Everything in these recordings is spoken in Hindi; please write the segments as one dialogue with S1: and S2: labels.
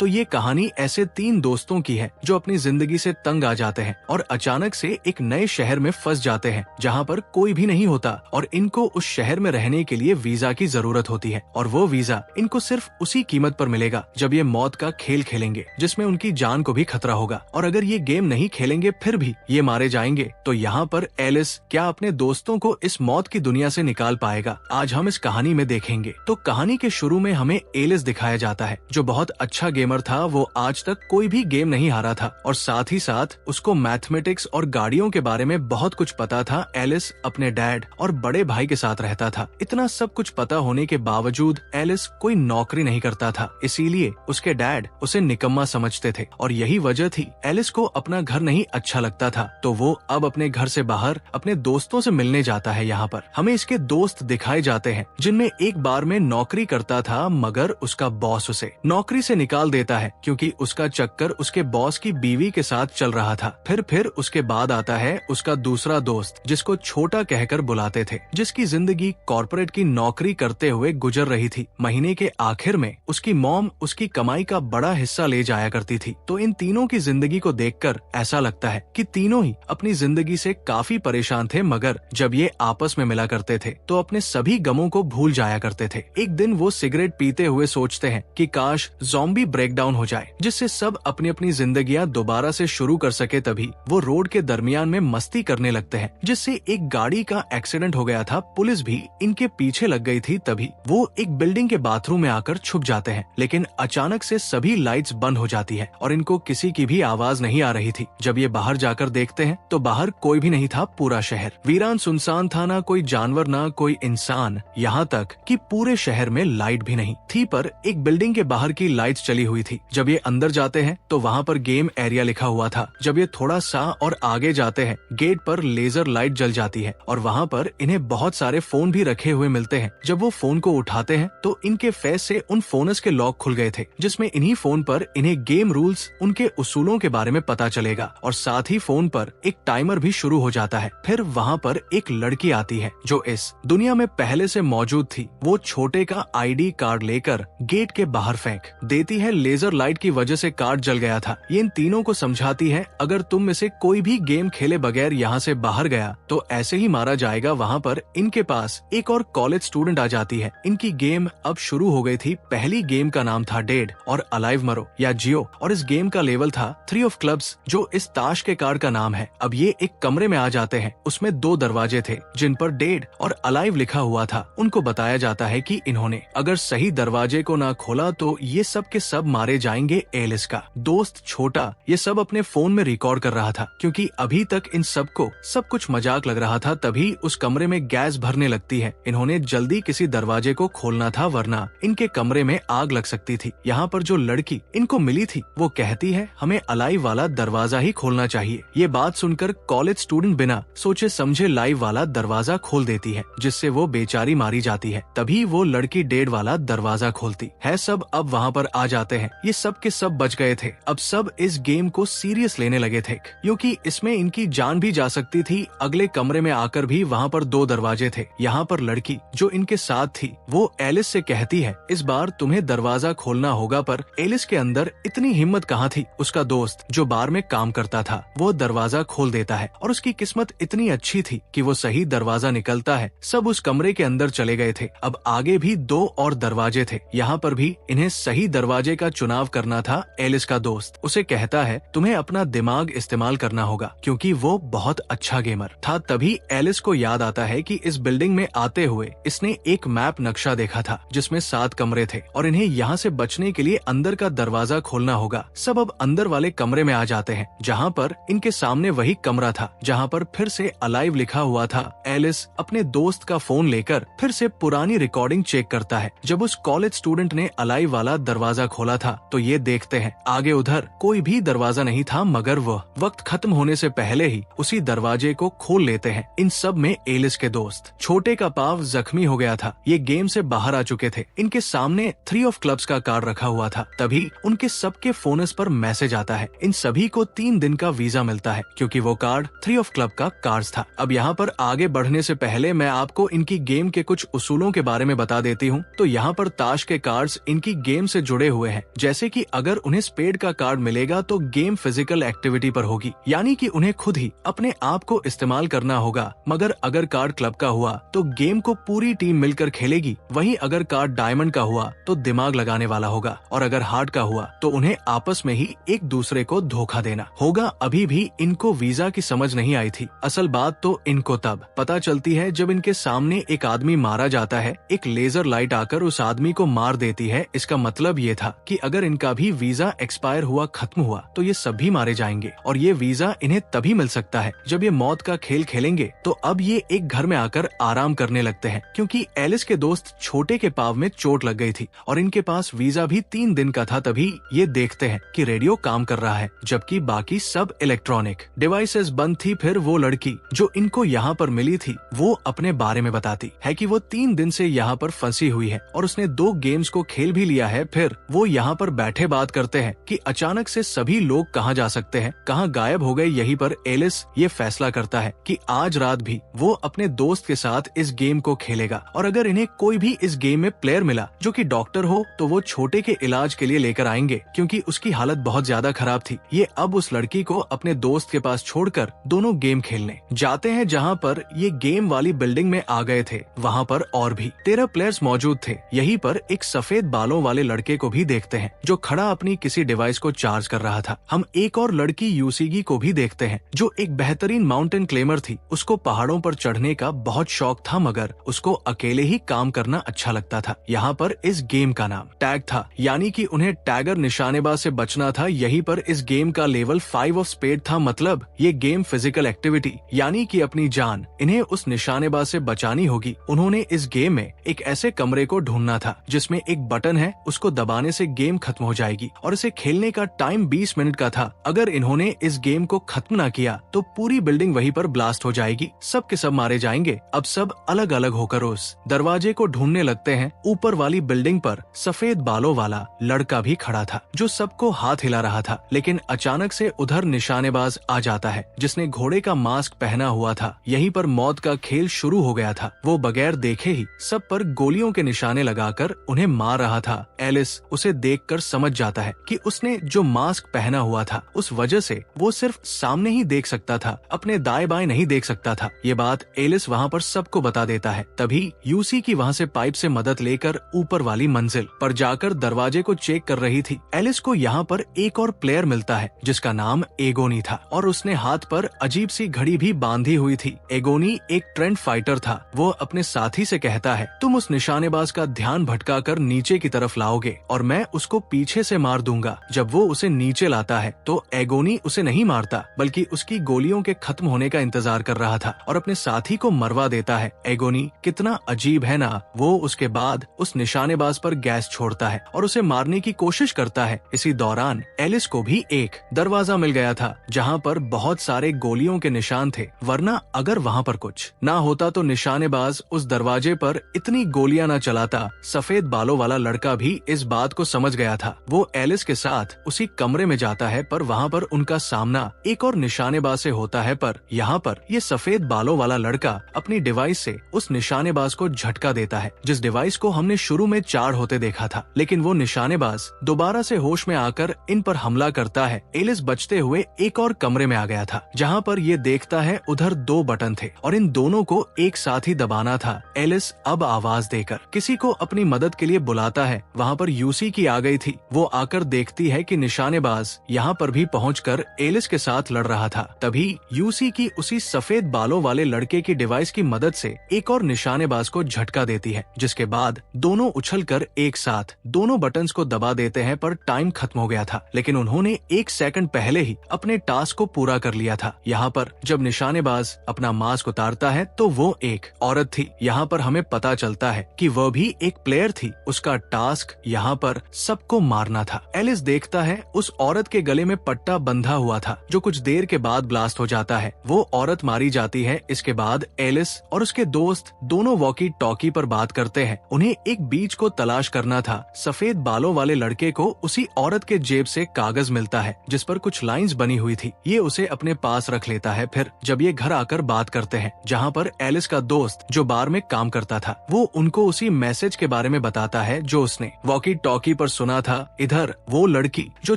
S1: तो ये कहानी ऐसे 3 दोस्तों की है जो अपनी जिंदगी से तंग आ जाते हैं और अचानक से एक नए शहर में फंस जाते हैं जहाँ पर कोई भी नहीं होता और इनको उस शहर में रहने के लिए वीजा की जरूरत होती है। और वो वीजा इनको सिर्फ उसी कीमत पर मिलेगा जब ये मौत का खेल खेलेंगे जिसमें उनकी जान को भी खतरा होगा। और अगर ये गेम नहीं खेलेंगे फिर भी ये मारे जाएंगे। तो यहाँ पर एलिस क्या अपने दोस्तों को इस मौत की दुनिया से निकाल पाएगा, आज हम इस कहानी में देखेंगे। तो कहानी के शुरू में हमें एलिस दिखाया जाता है जो बहुत अच्छा गेमर था। वो आज तक कोई भी गेम नहीं हारा था और साथ ही साथ उसको मैथमेटिक्स और गाड़ियों के बारे में बहुत कुछ पता था। एलिस अपने डैड और बड़े भाई के साथ रहता था। इतना सब कुछ पता होने के बावजूद एलिस कोई नौकरी नहीं करता था, इसीलिए उसके डैड उसे निकम्मा समझते थे और यही वजह थी एलिस को अपना घर नहीं अच्छा लगता था। तो वो अब अपने घर से बाहर अपने दोस्तों से मिलने जाता है। यहाँ पर हमें इसके दोस्त दिखाए जाते हैं जिनमें एक बार में नौकरी करता था मगर उसका बॉस उसे नौकरी से निकाल देता है क्योंकि उसका चक्कर उसके बॉस की बीवी के साथ चल रहा था। फिर उसके बाद आता है उसका दूसरा दोस्त जिसको छोटा कहकर बुलाते थे, जिसकी जिंदगी कॉर्पोरेट की नौकरी करते हुए गुजर रही थी। महीने के आखिर में उसकी मॉम उसकी कमाई का बड़ा हिस्सा ले जाया करती थी। तो इन तीनों की जिंदगी को देखकर ऐसा लगता है कि तीनों ही अपनी जिंदगी से काफी परेशान थे, मगर जब ये आपस में मिला करते थे तो अपने सभी गमों को भूल जाया करते थे। एक दिन वो सिगरेट पीते हुए सोचते हैं कि काश ज़ॉम्बी ब्रेकडाउन हो जाए जिससे सब अपनी अपनी जिंदगियां दोबारा से शुरू कर सके। तभी वो रोड के दरमियान में मस्ती करने लगते हैं जिससे एक गाड़ी का एक्सीडेंट हो गया था। पुलिस भी इनके पीछे लग गई थी। तभी वो एक बिल्डिंग के बाथरूम में आकर छुप जाते हैं, लेकिन अचानक से सभी लाइट्स बंद हो जाती है और इनको किसी की भी आवाज नहीं आ रही थी। जब ये बाहर जाकर देखते हैं तो बाहर कोई भी नहीं था। पूरा शहर वीरान सुनसान था, ना कोई जानवर ना कोई इंसान, यहाँ तक कि पूरे शहर में लाइट भी नहीं थी। पर एक बिल्डिंग के बाहर की लाइट्स चली हुई थी। जब ये अंदर जाते हैं तो वहाँ पर गेम एरिया लिखा हुआ था। जब ये थोड़ा सा और आगे जाते हैं गेट पर लेजर लाइट जल जाती है और वहाँ पर इन्हें बहुत सारे फोन भी रखे हुए मिलते हैं। जब वो फोन को उठाते हैं तो इनके फेस से उन फोनस के लॉक खुल गए थे जिसमें इन्हीं फोन पर इन्हें गेम रूल्स, उनके उसूलों के बारे में पता चलेगा और साथ ही फोन पर एक टाइमर भी शुरू हो जाता है। फिर वहाँ पर एक लड़की आती है जो इस दुनिया में पहले से मौजूद थी। वो छोटे का आईडी कार्ड लेकर गेट के बाहर फेंक देती है। लेजर लाइट की वजह से कार्ड जल गया था। ये इन तीनों को समझाती है अगर तुम में से कोई भी गेम खेले बगैर यहाँ से बाहर गया तो ऐसे ही मारा जाएगा। वहाँ पर इनके पास एक और कॉलेज स्टूडेंट आ जाती है। इनकी गेम अब शुरू हो गई थी। पहली गेम का नाम था डेड और अलाइव मरो या जियो और इस गेम का लेवल था 3 ऑफ क्लब्स जो इस ताश के कार्ड का नाम है। अब ये एक कमरे में आ जाते हैं। उसमें 2 दरवाजे थे जिन पर डेड और अलाइव लिखा हुआ था। उनको बताया जाता है कि इन्होंने अगर सही दरवाजे को ना खोला तो ये सब के सब मारे जाएंगे। एलिस का दोस्त छोटा ये सब अपने फोन में रिकॉर्ड कर रहा था क्योंकि अभी तक इन सबको सब कुछ मजाक लग रहा था। तभी उस कमरे में गैस भरने लगती है। इन्होंने जल्दी किसी दरवाजे को खोलना था वरना इनके कमरे में आग लग सकती थी। यहाँ पर जो लड़की इनको मिली थी वो कहती है हमें अलाइव वाला दरवाजा ही खोलना चाहिए। ये बात सुनकर कॉलेज स्टूडेंट बिना सोचे समझे लाइव वाला दरवाजा खोल देती है जिससे वो बेचारी मारी जाती है। तभी वो लड़की डेड वाला दरवाजा खोलती है। सब अब वहाँ पर आ जाते हैं। ये सब के सब बच गए थे। अब सब इस गेम को सीरियस लेने लगे थे क्योंकि इसमें इनकी जान भी जा सकती थी। अगले कमरे में आकर भी वहाँ पर 2 दरवाजे थे। यहाँ पर लड़की जो इनके साथ थी वो एलिस से कहती है इस बार तुम्हें दरवाजा खोलना होगा। पर एलिस के अंदर इतनी हिम्मत कहाँ थी। उसका दोस्त जो बार में काम करता था वो दरवाजा खोल देता है और उसकी किस्मत इतनी अच्छी थी कि वो सही दरवाजा निकलता है। सब उस कमरे के अंदर चले गए थे। अब आगे भी 2 और दरवाजे थे। यहाँ पर भी इन्हें सही दरवाजे का चुनाव करना था। एलिस का दोस्त उसे कहता है तुम्हें अपना दिमाग इस्तेमाल करना होगा क्योंकि वो बहुत अच्छा गेमर था। तभी एलिस को याद आता है कि इस बिल्डिंग में आते हुए इसने एक मैप नक्शा देखा था जिसमें 7 कमरे थे और इन्हें यहाँ से बचने के लिए अंदर का दरवाजा खोलना होगा। सब अब अंदर वाले कमरे में आ जाते हैं जहाँ पर इनके सामने वही कमरा था जहाँ पर फिर से अलाइव लिखा हुआ था। एलिस अपने दोस्त का फोन लेकर फिर से पुरानी रिकॉर्डिंग चेक करता है। जब उस कॉलेज स्टूडेंट ने अलाइव वाला दरवाजा खोला था तो ये देखते हैं आगे उधर कोई भी दरवाजा नहीं था, मगर वह वक्त खत्म होने से पहले ही उसी दरवाजे को खोल लेते हैं। इन सब में एलिस के दोस्त छोटे का पाव जख्मी हो गया था। ये गेम से बाहर आ चुके थे। इनके सामने 3 ऑफ क्लब्स का कार्ड रखा हुआ था। तभी उनके सबके फोनस पर मैसेज आता है। इन सभी को 3 दिन का वीजा मिलता है क्योंकि वो कार्ड 3 ऑफ क्लब का कार्ड था। अब यहाँ पर आगे बढ़ने से पहले मैं आपको इनकी गेम के कुछ उसूलों के बारे में बता देती हूँ। तो यहाँ पर ताश के कार्ड्स इनकी गेम से जुड़े हुए हैं। जैसे कि अगर उन्हें स्पेड का कार्ड मिलेगा तो गेम फिजिकल एक्टिविटी पर होगी, यानी कि उन्हें खुद ही अपने आप को इस्तेमाल करना होगा। मगर अगर कार्ड क्लब का हुआ तो गेम को पूरी टीम मिलकर खेलेगी। वहीं अगर कार्ड डायमंड का हुआ तो दिमाग लगाने वाला होगा, और अगर हार्ट का हुआ तो उन्हें आपस में ही एक दूसरे को धोखा देना होगा। अभी भी इनको वीजा की समझ नहीं आई थी। असल बात तो इनको तब पता चलती है जब इनके सामने एक आदमी मारा जाता है। एक लेजर लाइट आकर उस आदमी को मार देती है। इसका मतलब ये था कि अगर इनका भी वीजा एक्सपायर हुआ, खत्म हुआ, तो ये सभी मारे जाएंगे और ये वीजा इन्हें तभी मिल सकता है जब ये मौत का खेल खेलेंगे। तो अब ये एक घर में आकर आराम करने लगते हैं, क्योंकि एलिस के दोस्त छोटे के पाँव में चोट लग गई थी और इनके पास वीजा भी 3 दिन का था। तभी ये देखते हैं कि रेडियो काम कर रहा है, जबकि बाकी सब इलेक्ट्रॉनिक डिवाइसेस बंद थी। फिर वो लड़की जो इनको यहाँ पर मिली थी वो अपने बारे में बताती है कि वो 3 दिन से यहाँ पर फंसी हुई है और उसने 2 गेम्स को खेल भी लिया है। फिर वो यहाँ पर बैठे बात करते हैं कि अचानक से सभी लोग कहाँ जा सकते हैं, कहाँ गायब हो गए। यहीं पर एलिस ये फैसला करता है कि आज रात भी वो अपने दोस्त के साथ इस गेम को खेलेगा, और अगर इन्हें कोई भी इस गेम में प्लेयर मिला जो कि डॉक्टर हो तो वो छोटे के इलाज के लिए लेकर आएंगे, क्योंकि उसकी हालत बहुत ज्यादा खराब थी। ये अब उस लड़की को अपने दोस्त के पास छोड़कर दोनों गेम खेलने जाते हैं। जहाँ पर ये गेम वाली बिल्डिंग में आ गए थे, वहाँ पर और भी 13 प्लेयर्स मौजूद थे। यहीं पर एक सफेद बालों वाले लड़के को भी देखते हैं जो खड़ा अपनी किसी डिवाइस को चार्ज कर रहा था। हम एक और लड़की यूसीगी को भी देखते हैं जो एक बेहतरीन माउंटेन क्लेमर थी। उसको पहाड़ों पर चढ़ने का बहुत शौक था, मगर उसको अकेले ही काम करना अच्छा लगता था। यहाँ पर इस गेम का नाम टैग था, यानी कि उन्हें टैगर निशानेबाज से बचना था। यहीं पर इस गेम का लेवल 5 ऑफ स्पेड था, मतलब ये गेम फिजिकल एक्टिविटी, यानी कि अपनी जान इन्हें उस निशानेबाज से बचानी होगी। उन्होंने इस गेम में एक ऐसे कमरे को ढूंढना था जिसमें एक बटन है, उसको दबाने से गेम खत्म हो जाएगी और इसे खेलने का टाइम 20 मिनट का था। अगर इन्होंने इस गेम को खत्म ना किया तो पूरी बिल्डिंग वहीं पर ब्लास्ट हो जाएगी, सब के सब मारे जाएंगे। अब सब अलग अलग होकर उस दरवाजे को ढूंढने लगते हैं। ऊपर वाली बिल्डिंग पर सफेद बालों वाला लड़का भी खड़ा था जो सबको हाथ हिला रहा था, लेकिन अचानक से उधर निशानेबाज आ जाता है जिसने घोड़े का मास्क पहना हुआ था। यहीं पर मौत का खेल शुरू हो गया था। वो बगैर देखे ही सब पर गोलियों के निशाने लगाकर उन्हें मार रहा था। एलिस उसे देखकर समझ जाता है कि उसने जो मास्क पहना हुआ था उस वजह से वो सिर्फ सामने ही देख सकता था, अपने दाएं बाएं नहीं देख सकता था। ये बात एलिस वहाँ पर सबको बता देता है। तभी यूसी की वहाँ से पाइप से मदद लेकर ऊपर वाली मंजिल पर जाकर दरवाजे को चेक कर रही थी। एलिस को यहाँ पर एक और प्लेयर मिलता है जिसका नाम एगोनी था और उसने हाथ पर अजीब सी घड़ी भी बांधी हुई थी। एगोनी एक ट्रेंड फाइटर था। वो अपने साथी से कहता है, तुम उस निशानेबाज का ध्यान भटकाकर नीचे की तरफ लाओगे और मैं उसको पीछे से मार दूंगा। जब वो उसे नीचे लाता है तो एगोनी उसे नहीं मारता, बल्कि उसकी गोलियों के खत्म होने का इंतजार कर रहा था और अपने साथी को मरवा देता है। एगोनी कितना अजीब है ना। वो उसके बाद उस निशानेबाज पर गैस छोड़ता है और उसे मारने की कोशिश करता है। इसी दौरान एलिस को भी एक दरवाजा मिल गया था जहाँ पर बहुत सारे गोलियों के निशान थे, वरना अगर वहाँ पर कुछ ना होता तो निशानेबाज उस दरवाजे पर इतनी गोलियां ना चलाता। सफेद बालों वाला लड़का भी इस बात को समझ गया था। वो एलिस के साथ उसी कमरे में जाता है, पर वहाँ पर उनका सामना एक और निशानेबाज से होता है। पर यहाँ पर ये सफेद बालों वाला लड़का अपनी डिवाइस से उस निशानेबाज को झटका देता है, जिस डिवाइस को हमने शुरू में 4 होते देखा था। लेकिन वो निशानेबाज दोबारा से होश में आकर इन पर हमला करता है। एलिस बचते हुए एक और कमरे में आ गया था जहाँ पर ये देखता है उधर 2 बटन थे और इन दोनों को एक साथ ही दबाना था। एलिस अब आवाज देकर किसी को अपनी मदद के लिए बुलाता है। वहाँ पर यूसी की आ गई थी। वो आकर देखती है कि निशानेबाज यहाँ पर भी पहुंचकर एलिस के साथ लड़ रहा था। तभी यूसी की उसी सफेद बालों वाले लड़के की डिवाइस की मदद से एक और निशानेबाज को झटका देती है, जिसके बाद दोनों उछलकर एक साथ दोनों बटन्स को दबा देते हैं। पर टाइम खत्म हो गया था, लेकिन उन्होंने 1 सेकंड पहले ही अपने टास्क को पूरा कर लिया था। यहाँ पर जब निशानेबाज अपना मास्क उतारता है तो वो एक औरत थी। यहाँ पर हमें पता चलता है कि वह भी एक प्लेयर थी। उसका टास्क यहाँ पर सबको मारना था। एलिस देखता है उस औरत के गले में पट्टा बंधा हुआ था जो कुछ देर के बाद ब्लास्ट हो जाता है। वो औरत मारी जाती है। इसके बाद एलिस और उसके दोस्त दोनों वॉकी टॉकी पर बात करते हैं। उन्हें एक बीच को तलाश करना था। सफेद बालों वाले लड़के को उसी औरत के जेब से कागज मिलता है जिस पर कुछ लाइंस बनी हुई थी। ये उसे अपने पास रख लेता है। फिर जब ये घर आकर बात करते हैं जहाँ पर एलिस का दोस्त जो बार में काम करता था, वो उनको उसी मैसेज के बारे में बताता है जो उसने वॉकी टॉकी पर सुना था, इधर वो लड़की जो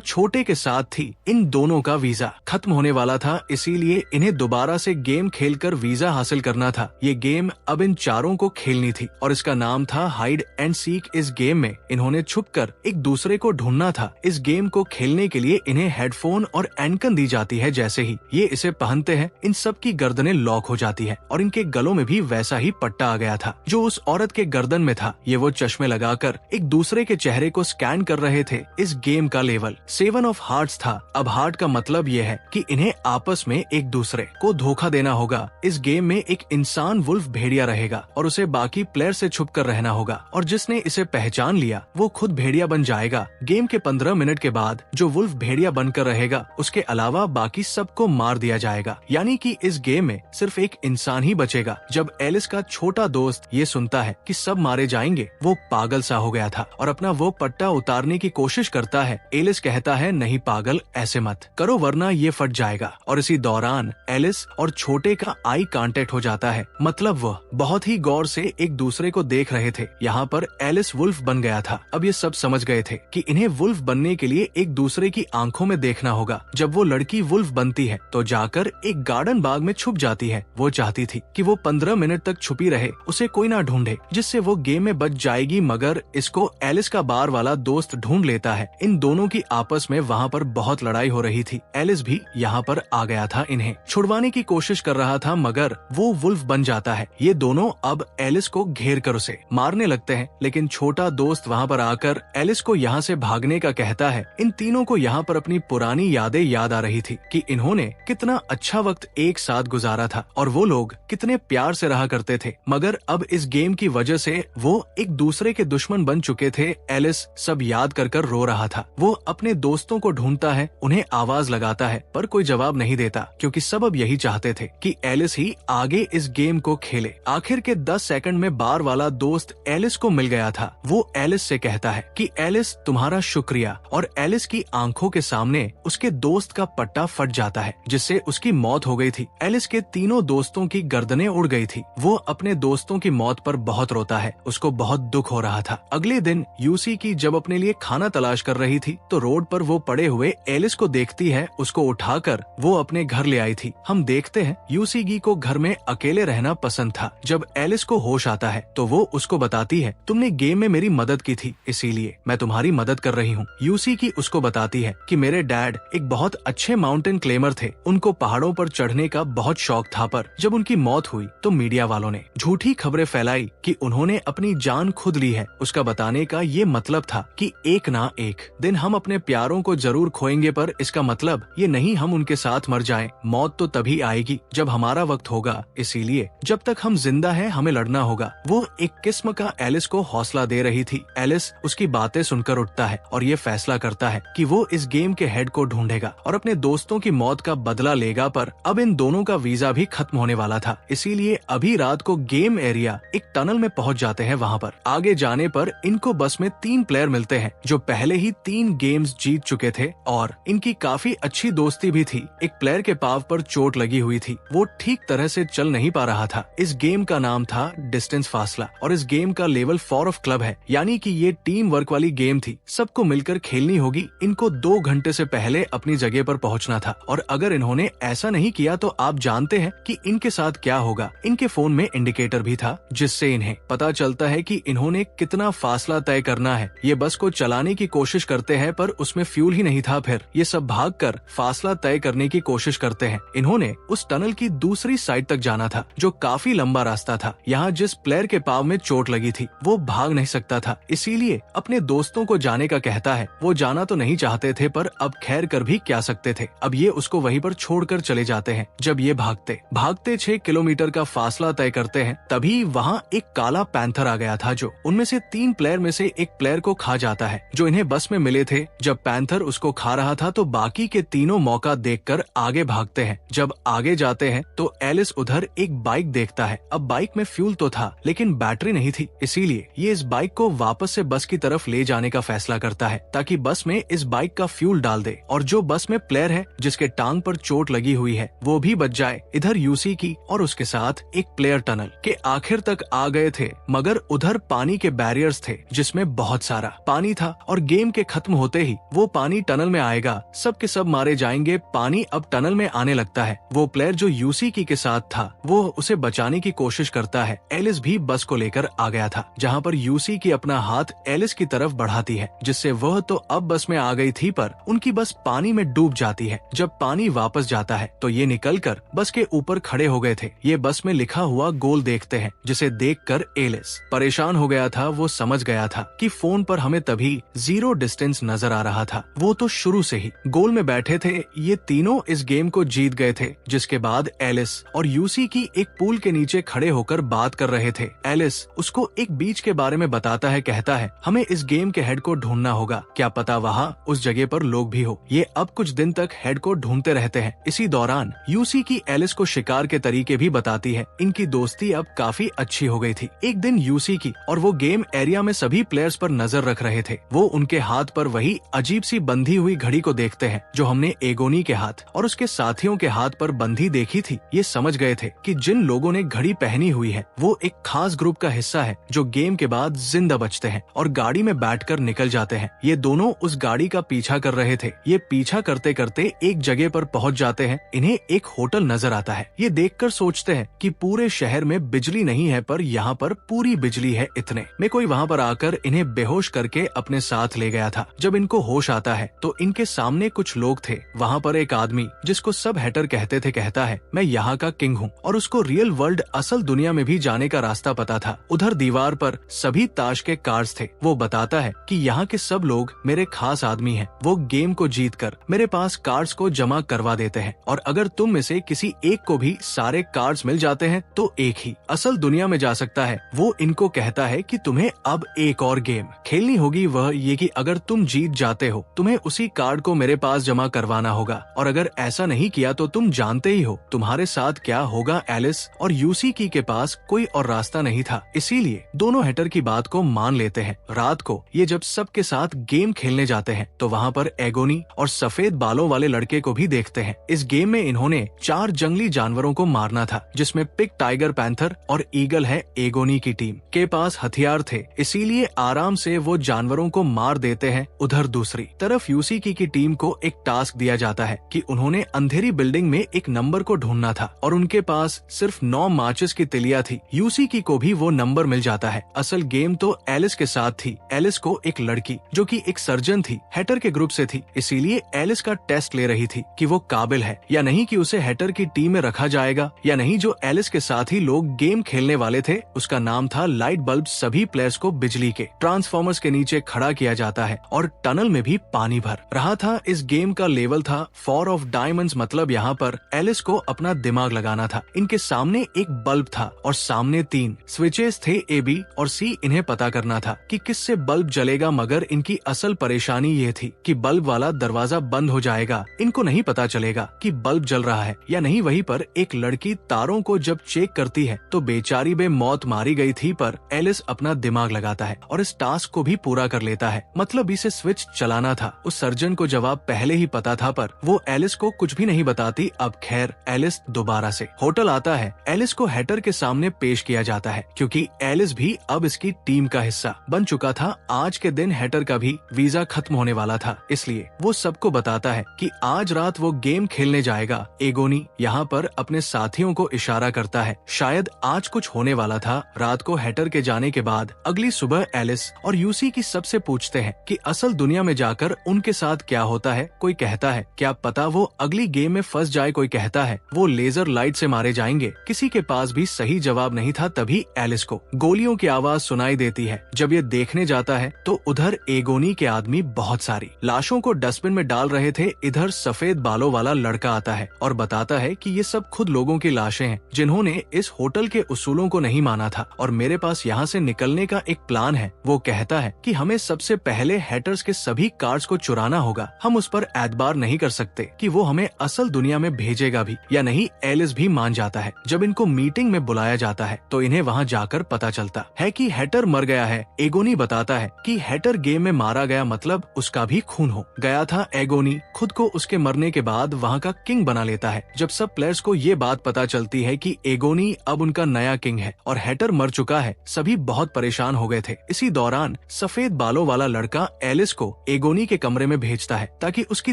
S1: छोटे के साथ थी, इन दोनों का वीजा खत्म होने वाला था, इसीलिए इन्हें दोबारा से गेम खेलकर वीजा हासिल करना था। ये गेम अब इन चारों को खेलनी थी और इसका नाम था हाइड एंड सीक। इस गेम में इन्होंने छुपकर एक दूसरे को ढूंढना था। इस गेम को खेलने के लिए इन्हें हेडफोन और एनकन दी जाती है। जैसे ही ये इसे पहनते हैं, इन सब की गर्दनें लॉक हो जाती है और इनके गलों में भी वैसा ही पट्टा आ गया था जो उस औरत के गर्दन में था। ये वो चश्मे लगाकर एक दूसरे के चेहरे को स्कैन कर रहे थे। इस गेम का लेवल 7 ऑफ हार्ट्स था। अब हार्ट का मतलब ये है कि इन्हें आपस में एक दूसरे को धोखा देना होगा। इस गेम में एक इंसान वुल्फ भेड़िया रहेगा और उसे बाकी प्लेयर से छुप कर रहना होगा और जिसने इसे पहचान लिया वो खुद भेड़िया बन जाएगा। गेम के 15 मिनट के बाद जो वुल्फ भेड़िया बनकर रहेगा, उसके अलावा बाकी सबको मार दिया जाएगा। यानी कि इस गेम में सिर्फ एक इंसान ही बचेगा। जब एलिस का छोटा दोस्त ये सुनता है कि सब मारे जाएंगे, वो पागल सा हो गया था और अपना वो पट्टा उतारने की कोशिश करता है। एलिस कहता है, नहीं पागल, ऐसे मत करो वरना ये फट जाएगा। और इसी दौरान एलिस और छोटे का आई कांटेक्ट हो जाता है, मतलब वह बहुत ही गौर से एक दूसरे को देख रहे थे। यहाँ पर एलिस वुल्फ बन गया था। अब ये सब समझ गए थे कि इन्हें वुल्फ बनने के लिए एक दूसरे की आंखों में देखना होगा। जब वो लड़की वुल्फ बनती है तो जाकर एक गार्डन बाग में छुप जाती है। वो चाहती थी कि वो 15 मिनट तक छुपी रहे, उसे कोई ना ढूंढे, जिससे वो गेम में बच जाएगी। मगर इसको एलिस का बार वाला दोस्त ढूंढ लेता है। इन दोनों की आपस में वहाँ पर बहुत लड़ाई हो रही थी। एलिस भी यहाँ पर आ गया था, इन्हें छुड़वाने की कोशिश कर रहा था, मगर वो वुल्फ बन जाता है। ये दोनों अब एलिस को घेर कर उसे मारने लगते हैं, लेकिन छोटा दोस्त वहाँ पर आकर एलिस को यहाँ से भागने का कहता है। इन तीनों को यहाँ पर अपनी पुरानी यादें याद आ रही थी कि इन्होंने कितना अच्छा वक्त एक साथ गुजारा था और वो लोग कितने प्यार से रहा करते थे। मगर अब इस गेम की वजह से वो एक दूसरे के दुश्मन बन चुके थे। एलिस सब याद कर कर रो रहा था। वो अपने दोस्तों को ढूंढता है, उन्हें आवाज लगाता है, पर कोई जवाब नहीं देता क्योंकि सब अब यही चाहते थे कि एलिस ही आगे इस गेम को खेले। आखिर के 10 सेकंड में बार वाला दोस्त एलिस को मिल गया था। वो एलिस से कहता है कि एलिस, तुम्हारा शुक्रिया। और एलिस की आंखों के सामने उसके दोस्त का पट्टा फट जाता है, जिससे उसकी मौत हो गई थी। एलिस के तीनों दोस्तों की गर्दनें उड़ गई थी। वो अपने दोस्तों की मौत पर बहुत रोता है, उसको बहुत दुख हो रहा था। अगले दिन यूसी की जब अपने लिए खाना तलाश कर रही थी तो रोड पर वो पड़े हुए एलिस को देखती है। उसको उठाकर वो अपने घर ले आई थी। हम देखते हैं यूसी गी को घर में अकेले रहना पसंद था। जब एलिस को होश आता है तो वो उसको बताती है, तुमने गेम में मेरी मदद की थी, इसीलिए मैं तुम्हारी मदद कर रही हूँ। यूसी की उसको बताती है कि मेरे डैड एक बहुत अच्छे माउंटेन क्लेमर थे, उनको पहाड़ों पर चढ़ने का बहुत शौक था, पर जब उनकी मौत हुई तो मीडिया वालों ने झूठी खबरें फैलाई कि उन्होंने अपनी जान खुद ली है। उसका बताने का ये मतलब था कि एक ना एक दिन हम अपने प्यारों को जरूर खोएंगे, पर इसका मतलब ये नहीं हम उनके साथ मर जाएं। मौत तो तभी आएगी जब हमारा वक्त होगा, इसीलिए जब तक हम जिंदा हैं हमें लड़ना होगा। वो एक किस्म का एलिस को हौसला दे रही थी। एलिस उसकी बातें सुनकर उठता है और ये फैसला करता है कि वो इस गेम के हेड को ढूंढेगा और अपने दोस्तों की मौत का बदला लेगा। पर अब इन दोनों का वीजा भी खत्म होने वाला था, इसीलिए अभी रात को गेम एरिया एक टनल में पहुंच जाते हैं। वहाँ पर आगे जाने पर इनको बस में 3 प्लेयर मिलते हैं जो पहले ही 3 गेम्स जीत चुके थे और इनकी काफी अच्छी दोस्ती भी थी। एक प्लेयर के पांव पर चोट लगी हुई थी, वो ठीक तरह से चल नहीं पा रहा था। इस गेम का नाम था डिस्टेंस फासला और इस गेम का लेवल 4 ऑफ क्लब है, यानी कि ये टीम वर्क वाली गेम थी। सबको मिलकर खेलनी होगी। इनको 2 घंटे से पहले अपनी जगह पर पहुंचना था और अगर इन्होंने ऐसा नहीं किया तो आप जानते हैं कि इनके साथ क्या होगा। इनके फोन में इंडिकेटर भी था जिससे इन्हें पता चलता है कि इन्होंने कितना फासला तय करना है। ये बस को चलाने की कोशिश करते हैं पर उसमें फ्यूल ही नहीं था। फिर ये सब भागकर फासला तय करने की कोशिश करते हैं। इन्होंने उस टनल की दूसरी साइड तक जाना था जो काफी लंबा रास्ता था। यहाँ जिस प्लेयर के पांव में चोट लगी थी वो भाग नहीं सकता था, इसीलिए अपने दोस्तों को जाने का कहता है। वो जाना तो नहीं चाहते थे पर अब खैर कर भी क्या सकते थे। अब ये उसको वहीं पर छोड़कर चले जाते हैं। जब ये भागते भागते 6 किलोमीटर का फासला तय करते हैं तभी वहाँ एक काला पैंथर आ गया था जो उनमें से 3 प्लेयर में से एक प्लेयर को खा जाता है जो इन्हें बस में मिले थे। जब पैंथर उसको खा रहा था तो बाकी के तीनों मौका देखकर आगे भागते हैं। जब आगे जाते हैं तो एलिस उधर एक बाइक देखता है। अब बाइक में फ्यूल तो था लेकिन बैटरी नहीं थी, इसीलिए ये इस बाइक को वापस से बस की तरफ ले जाने का फैसला करता है ताकि बस में इस बाइक का फ्यूल डाल दे और जो बस में प्लेयर है जिसके टांग पर चोट लगी हुई है वो भी बच जाए। इधर यूसी की और उसके साथ एक प्लेयर टनल के आखिर तक आ गए थे, मगर उधर पानी के बैरियर्स थे जिसमें बहुत सारा पानी पानी था और गेम के खत्म होते ही वो पानी टनल में आएगा, सब के सब मारे जाएंगे। पानी अब टनल में आने लगता है। वो प्लेयर जो यूसीकी के साथ था वो उसे बचाने की कोशिश करता है। एलिस भी बस को लेकर आ गया था, जहाँ पर यूसीकी अपना हाथ एलिस की तरफ बढ़ाती है, जिससे वह तो अब बस में आ गई थी पर उनकी बस पानी में डूब जाती है। जब पानी वापस जाता है तो ये निकलकर बस के ऊपर खड़े हो गए थे। ये बस में लिखा हुआ गोल देखते हैं, जिसे देखकर एलिस परेशान हो गया था। वो समझ गया था कि फोन पर हमें तभी 0 डिस्टेंस नजर आ रहा था। वो तो शुरू से ही गोल में बैठे थे। ये तीनों इस गेम को जीत गए थे, जिसके बाद एलिस और यूसीकी एक पूल के नीचे खड़े होकर बात कर रहे थे। एलिस उसको एक बीच के बारे में बताता है, कहता है हमें इस गेम के हेड को ढूंढना होगा, क्या पता वहाँ उस जगह पर लोग भी हो। ये अब कुछ दिन तक हेड को ढूंढते रहते हैं। इसी दौरान यूसीकी एलिस को शिकार के तरीके भी बताती है। इनकी दोस्ती अब काफी अच्छी हो गई थी। एक दिन यूसीकी और वो गेम एरिया में सभी प्लेयर्स पर नजर रख रहे थे। वो उनके हाथ पर वही अजीब सी बंधी हुई घड़ी को देखते हैं जो हमने एगोनी के हाथ और उसके साथियों के हाथ पर बंधी देखी थी। ये समझ गए थे कि जिन लोगों ने घड़ी पहनी हुई है वो एक खास ग्रुप का हिस्सा है जो गेम के बाद जिंदा बचते हैं और गाड़ी में बैठकर निकल जाते हैं। ये दोनों उस गाड़ी का पीछा कर रहे थे। ये पीछा करते करते एक जगह पर पहुंच जाते हैं। इन्हें एक होटल नजर आता है। ये देखकर सोचते हैं कि पूरे शहर में बिजली नहीं है पर यहाँ पर पूरी बिजली है। इतने में कोई वहाँ पर आकर इन्हें बेहोश करके अपने साथ ले गया था। जब इनको होश आता है तो इनके सामने कुछ लोग थे। वहाँ पर एक आदमी जिसको सब हैटर कहते थे कहता है मैं यहाँ का किंग हूँ और उसको रियल वर्ल्ड असल दुनिया में भी जाने का रास्ता पता था। उधर दीवार पर सभी ताश के कार्ड्स थे। वो बताता है कि यहाँ के सब लोग मेरे खास आदमी हैं। वो गेम को जीतकर मेरे पास कार्ड्स को जमा करवा देते हैं और अगर तुम में से किसी एक को भी सारे कार्ड्स मिल जाते हैं तो एक ही असल दुनिया में जा सकता है। वो इनको कहता है कि तुम्हें अब एक और गेम खेलनी होगी, वह ये कि अगर तुम जीत जाते हो तुम्हें उसी कार्ड को मेरे पास जमा करवाना होगा और अगर ऐसा नहीं किया तो तुम जानते ही हो तुम्हारे साथ क्या होगा। एलिस और यूसीकी के पास कोई और रास्ता नहीं था, इसीलिए दोनों हैटर की बात को मान लेते हैं। रात को ये जब सबके साथ गेम खेलने जाते हैं तो वहाँ पर एगोनी और सफेद बालों वाले लड़के को भी देखते हैं। इस गेम में इन्होंने 4 जंगली जानवरों को मारना था, जिसमें पिग, टाइगर, पैंथर और ईगल है। एगोनी की टीम के पास हथियार थे, इसीलिए आराम से वो जानवरों को मार देते हैं। उधर दूसरी तरफ यूसीकी की टीम को एक टास्क दिया जाता है कि उन्होंने अंधेरी बिल्डिंग में एक नंबर को ढूंढना था और उनके पास सिर्फ 9 माचिस की तिलिया थी। यूसीकी को भी वो नंबर मिल जाता है। असल गेम तो एलिस के साथ थी। एलिस को एक लड़की जो कि एक सर्जन थी हैटर के ग्रुप से थी, इसीलिए एलिस का टेस्ट ले रही थी कि वो काबिल है या नहीं कि उसे हैटर की टीम में रखा जाएगा या नहीं। जो एलिस के साथ ही लोग गेम खेलने वाले थे उसका नाम था लाइट बल्ब। सभी प्लेयर्स को बिजली के ट्रांसफॉर्मर्स के नीचे खड़ा किया जाता है और टनल में भी पानी भर रहा था। इस गेम का लेवल था 4 ऑफ डायमंड्स, मतलब यहाँ पर एलिस को अपना दिमाग लगाना था। इनके सामने एक बल्ब था और सामने 3 स्विचेस थे, ए, बी और सी। इन्हें पता करना था कि किससे बल्ब जलेगा, मगर इनकी असल परेशानी ये थी कि बल्ब वाला दरवाजा बंद हो जाएगा। इनको नहीं पता चलेगा कि बल्ब जल रहा है या नहीं। वहीं पर एक लड़की तारों को जब चेक करती है तो बेचारी बेमौत मारी गई थी, पर एलिस अपना दिमाग लगाता है और इस टास्क को भी पूरा कर लेता है। मतलब इसे स्विच चलाना था। उस सर्जन को जवाब पहले ही पता था पर वो एलिस को कुछ भी नहीं बताती। अब खैर एलिस दोबारा से होटल आता है। एलिस को हैटर के सामने पेश किया जाता है क्योंकि एलिस भी अब इसकी टीम का हिस्सा बन चुका था। आज के दिन हैटर का भी वीजा खत्म होने वाला था, इसलिए वो सबको बताता है कि आज रात वो गेम खेलने जाएगा। एगोनी यहाँ पर अपने साथियों को इशारा करता है, शायद आज कुछ होने वाला था। रात को हैटर के जाने के बाद अगली सुबह एलिस और यूसीकी सबसे पूछते हैं कि असल दुनिया में जाकर उनके साथ क्या होता है। कोई कहता है क्या पता वो अगली गेम में फंस जाए, कोई कहता है वो लेजर लाइट से मारे जाएंगे। किसी के पास भी सही जवाब नहीं था। तभी एलिस को गोलियों की आवाज सुनाई देती है। जब ये देखने जाता है तो उधर एगोनी के आदमी बहुत सारी लाशों को डस्टबिन में डाल रहे थे। इधर सफेद बालों वाला लड़का आता है और बताता है कि ये सब खुद लोगों की लाशें हैं जिन्होंने इस होटल के उसूलों को नहीं माना था और मेरे पास यहाँ से निकलने का एक प्लान है। वो कहता है कि हमें सबसे पहले हैटर्स के सभी कार्ड्स को चुराना होगा। हम उस पर एतबार नहीं कर सकते कि वो हमें असल दुनिया में भेजेगा भी या नहीं। एलिस भी मान जाता है। जब इनको मीटिंग में बुलाया जाता है तो इन्हें वहाँ जाकर पता चलता है कि हैटर मर गया है। एगोनी बताता है कि हैटर गेम में मारा गया, मतलब उसका भी खून हो गया था। एगोनी खुद को उसके मरने के बाद वहाँ का किंग बना लेता है। जब सब प्लेयर्स को ये बात पता चलती है कि एगोनी अब उनका नया किंग है और हैटर मर चुका है, सभी बहुत परेशान हो गए थे। इसी दौरान सफेद सफेद बालों वाला लड़का एलिस को एगोनी के कमरे में भेजता है ताकि उसकी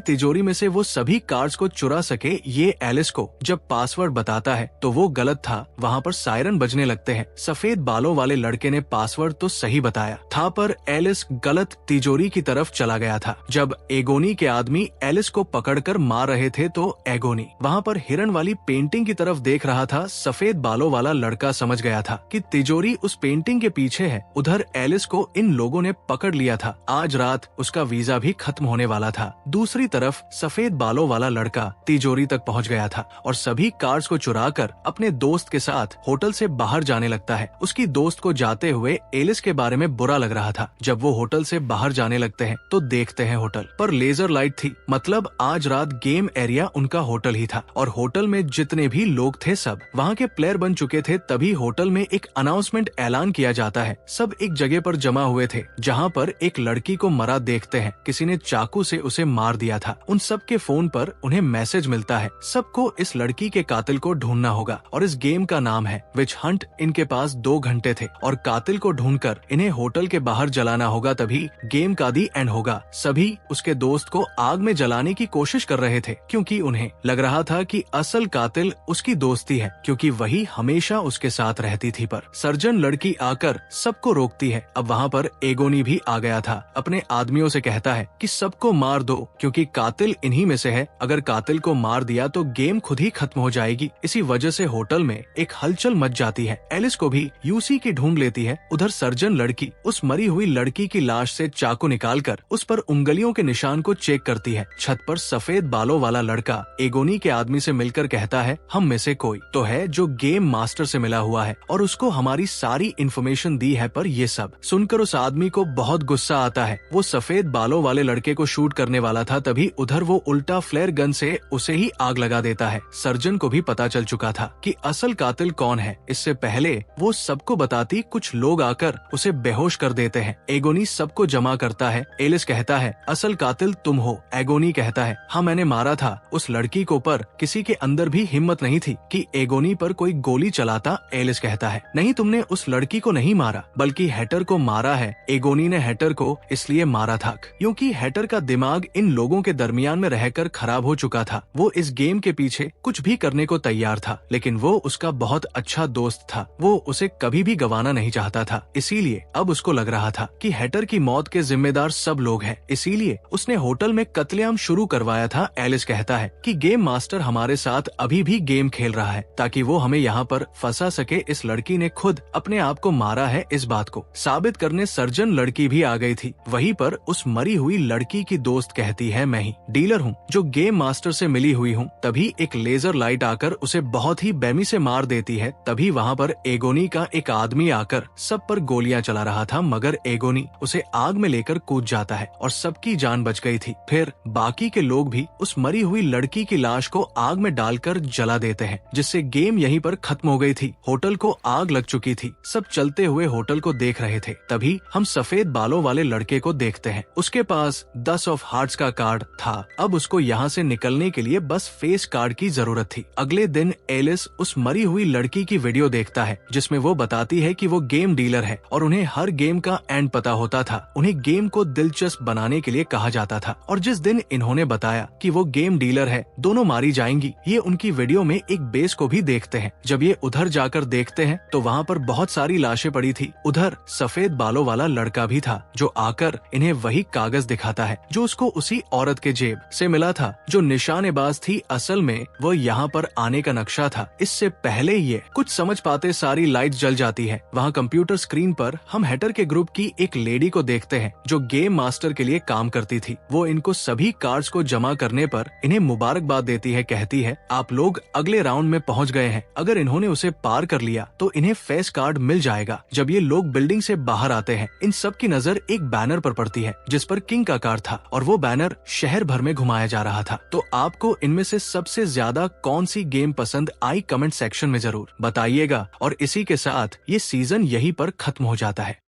S1: तिजोरी में से वो सभी कार्ड्स को चुरा सके। ये एलिस को जब पासवर्ड बताता है तो वो गलत था। वहाँ पर सायरन बजने लगते हैं। सफेद बालों वाले लड़के ने पासवर्ड तो सही बताया था पर एलिस गलत तिजोरी की तरफ चला गया था। जब एगोनी के आदमी एलिस को पकड़कर मार रहे थे तो एगोनी वहाँ पर हिरन वाली पेंटिंग की तरफ देख रहा था। सफेद बालों वाला लड़का समझ गया था कि तिजोरी उस पेंटिंग के पीछे है। उधर एलिस को इन लोगों ने पकड़ लिया था। आज रात उसका वीजा भी खत्म होने वाला था। दूसरी तरफ सफेद बालों वाला लड़का तिजोरी तक पहुंच गया था और सभी कार्ड्स को चुराकर अपने दोस्त के साथ होटल से बाहर जाने लगता है। उसकी दोस्त को जाते हुए एलिस के बारे में बुरा लग रहा था। जब वो होटल से बाहर जाने लगते हैं तो देखते हैं होटल पर लेजर लाइट थी, मतलब आज रात गेम एरिया उनका होटल ही था और होटल में जितने भी लोग थे सब वहाँ के प्लेयर बन चुके थे। तभी होटल में एक अनाउंसमेंट ऐलान किया जाता है। सब एक जगह पर जमा हुए थे जहाँ पर एक लड़की को मरा देखते हैं। किसी ने चाकू से उसे मार दिया था। उन सब के फोन पर उन्हें मैसेज मिलता है। सबको इस लड़की के कातिल को ढूंढना होगा और इस गेम का नाम है विच हंट। इनके पास 2 घंटे थे और कातिल को ढूंढकर इन्हें होटल के बाहर जलाना होगा, तभी गेम का दी एंड होगा। सभी उसके दोस्त को आग में जलाने की कोशिश कर रहे थे क्योंकि उन्हें लग रहा था कि असल कातिल उसकी दोस्ती है क्योंकि वही हमेशा उसके साथ रहती थी। पर सर्जन लड़की आकर सबको रोकती है। अब वहाँ पर एगोनी भी आ गया था। अपने आदमियों से कहता है कि सबको मार दो क्योंकि कातिल इन्हीं में से है। अगर कातिल को मार दिया तो गेम खुद ही खत्म हो जाएगी। इसी वजह से होटल में एक हलचल मच जाती है। एलिस को भी यूसी की ढूंढ लेती है। उधर सर्जन लड़की उस मरी हुई लड़की की लाश से चाकू निकालकर उस पर उंगलियों के निशान को चेक करती है। छत पर सफेद बालों वाला लड़का एगोनी के आदमी से मिलकर कहता है हम में से कोई तो है जो गेम मास्टर से मिला हुआ है और उसको हमारी सारी इन्फॉर्मेशन दी है। पर ये सब सुनकर उस आदमी को बहुत गुस्सा आता है। वो सफेद बालों वाले लड़के को शूट करने वाला था, तभी उधर वो उल्टा फ्लेयर गन से उसे ही आग लगा देता है। सर्जन को भी पता चल चुका था कि असल कातिल कौन है। इससे पहले वो सबको बताती कुछ लोग आकर उसे बेहोश कर देते हैं। एगोनी सबको जमा करता है। एलिस कहता है असल कातिल तुम हो। एगोनी कहता है हाँ मैंने मारा था उस लड़की को, पर किसी के अंदर भी हिम्मत नहीं थी कि एगोनी पर कोई गोली चलाता। एलिस कहता है नहीं तुमने उस लड़की को नहीं मारा बल्कि हैटर को मारा है। एगोनी ने हैटर को इसलिए मारा था क्योंकि हैटर का दिमाग इन लोगों के दरमियान में रहकर खराब हो चुका था। वो इस गेम के पीछे कुछ भी करने को तैयार था, लेकिन वो उसका बहुत अच्छा दोस्त था। वो उसे कभी भी गंवाना नहीं चाहता था। इसीलिए अब उसको लग रहा था कि हैटर की मौत के जिम्मेदार सब लोग हैं। इसीलिए उसने होटल में कत्लेआम शुरू करवाया था। एलिस कहता है कि गेम मास्टर हमारे साथ अभी भी गेम खेल रहा है ताकि वो हमें यहाँ पर फंसा सके। इस लड़की ने खुद अपने आप को मारा है। इस बात को साबित करने सर्जन लड़की भी आ गई थी। वहीं पर उस मरी हुई लड़की की दोस्त कहती है मैं ही डीलर हूँ जो गेम मास्टर से मिली हुई हूँ। तभी एक लेजर लाइट आकर उसे बहुत ही बेमी से मार देती है। तभी वहाँ पर एगोनी का एक आदमी आकर सब पर गोलियां चला रहा था, मगर एगोनी उसे आग में लेकर कूद जाता है और सबकी जान बच गई थी। फिर बाकी के लोग भी उस मरी हुई लड़की की लाश को आग में डालकर जला देते हैं, जिससे गेम यहीं पर खत्म हो गई थी। होटल को आग लग चुकी थी। सब चलते हुए होटल को देख रहे थे। तभी हम सफेद बालों वाले लड़के को देखते हैं। उसके पास 10 ऑफ हार्ट्स का कार्ड था। अब उसको यहाँ से निकलने के लिए बस फेस कार्ड की जरूरत थी। अगले दिन एलिस उस मरी हुई लड़की की वीडियो देखता है जिसमें वो बताती है कि वो गेम डीलर है और उन्हें हर गेम का एंड पता होता था। उन्हें गेम को दिलचस्प बनाने के लिए कहा जाता था और जिस दिन इन्होंने बताया कि वो गेम डीलर है, दोनों मारी जाएंगी। ये उनकी वीडियो में एक बेस को भी देखते हैं। जब ये उधर जाकर देखते हैं तो वहाँ पर बहुत सारी लाशें पड़ी थी। उधर सफेद बालों वाला लड़का भी था जो आकर इन्हें वही कागज दिखाता है जो उसको उसी औरत के जेब से मिला था जो निशानेबाज थी। असल में वो यहाँ पर आने का नक्शा था। इससे पहले ये कुछ समझ पाते सारी लाइट जल जाती है। वहाँ कंप्यूटर स्क्रीन पर हम हैटर के ग्रुप की एक लेडी को देखते हैं जो गेम मास्टर के लिए काम करती थी। वो इनको सभी कार्ड्स को जमा करने पर इन्हें मुबारकबाद देती है। कहती है आप लोग अगले राउंड में पहुँच गए हैं। अगर इन्होंने उसे पार कर लिया तो इन्हें फेस कार्ड मिल जाएगा। जब ये लोग बिल्डिंग से बाहर आते हैं, इन सब की नजर एक बैनर पर पड़ती है जिस पर किंग का कार्ड था और वो बैनर शहर भर में घुमाया जा रहा था। तो आपको इनमें से सबसे ज्यादा कौन सी गेम पसंद आई कमेंट सेक्शन में जरूर बताइएगा। और इसी के साथ ये सीजन यहीं पर खत्म हो जाता है।